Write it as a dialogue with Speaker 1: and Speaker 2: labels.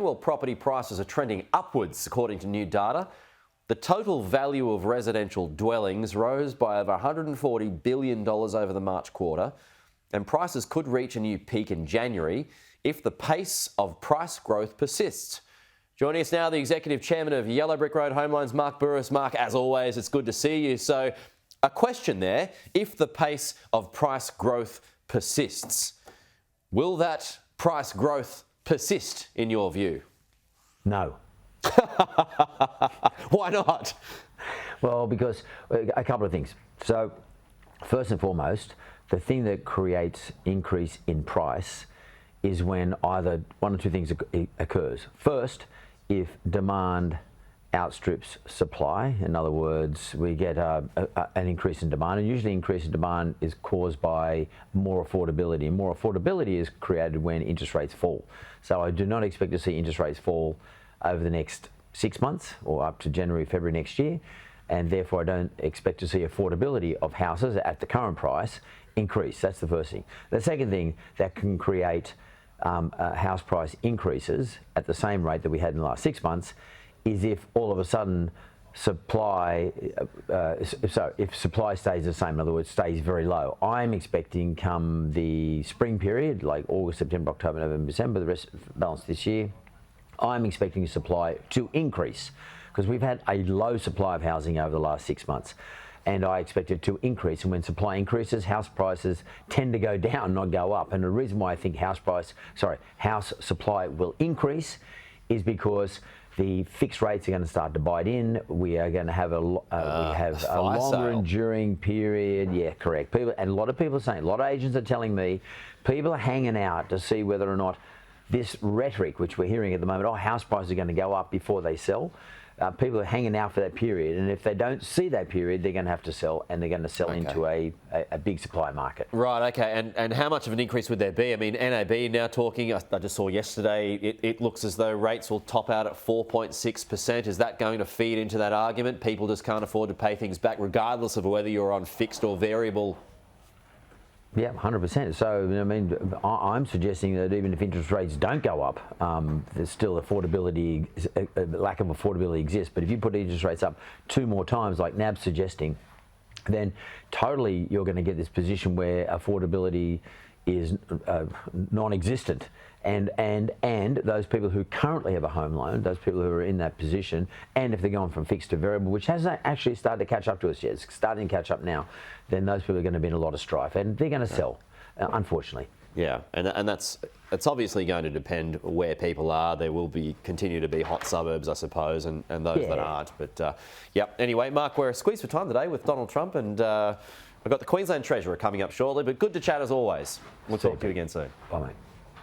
Speaker 1: Well, property prices are trending upwards, according to new data. The total value of residential dwellings rose by over $140 billion over the March quarter, and prices could reach a new peak in January if the pace of price growth persists. Joining us now, the Executive Chairman of Yellow Brick Road Home Loans, Mark Bouris. Mark, as always, it's good to see you. So, a question there, if the pace of price growth persists, will that price growth persist in your view?
Speaker 2: No.
Speaker 1: Why not?
Speaker 2: Well, because a couple of things. So, first and foremost, the thing that creates increase in price is when either one or two things occurs. First, if demand outstrips supply. In other words, we get an increase in demand, and usually increase in demand is caused by more affordability, and more affordability is created when interest rates fall. So I do not expect to see interest rates fall over the next 6 months or up to January, February next year, and therefore I don't expect to see affordability of houses at the current price increase. That's the first thing. The second thing that can create house price increases at the same rate that we had in the last 6 months is if all of a sudden supply, if supply stays the same, in other words, stays very low. I'm expecting come the spring period, like August, September, October, November, December, the rest balance this year, I'm expecting supply to increase because we've had a low supply of housing over the last 6 months. And I expect it to increase. And when supply increases, house prices tend to go down, not go up. And the reason why I think house supply will increase is because the fixed rates are going to start to bite in. We are going to have a longer enduring period. Yeah, correct. People, and a lot of people are saying, a lot of agents are telling me, people are hanging out to see whether or not this rhetoric, which we're hearing at the moment, house prices are going to go up before they sell. People are hanging out for that period, and if they don't see that period, they're going to have to sell, and they're going to sell into a big supply market.
Speaker 1: Right, okay, and how much of an increase would there be? I mean, NAB now talking, I just saw yesterday, it looks as though rates will top out at 4.6%. Is that going to feed into that argument? People just can't afford to pay things back, regardless of whether you're on fixed or variable?
Speaker 2: Yeah, 100%. So, I mean, I'm suggesting that even if interest rates don't go up, there's still affordability, lack of affordability exists. But if you put interest rates up 2 more times, like NAB's suggesting, then totally you're going to get this position where affordability is non-existent. And those people who currently have a home loan, those people who are in that position, and if they're going from fixed to variable, which hasn't actually started to catch up to us yet, it's starting to catch up now, then those people are going to be in a lot of strife, and they're going to sell, unfortunately.
Speaker 1: Yeah, and it's obviously going to depend where people are. There will continue to be hot suburbs, I suppose, and those that aren't. But yeah, anyway, Mark, we're squeezed for time today with Donald Trump, and I've got the Queensland Treasurer coming up shortly, but good to chat as always. We'll talk to you again soon.
Speaker 2: Bye, mate.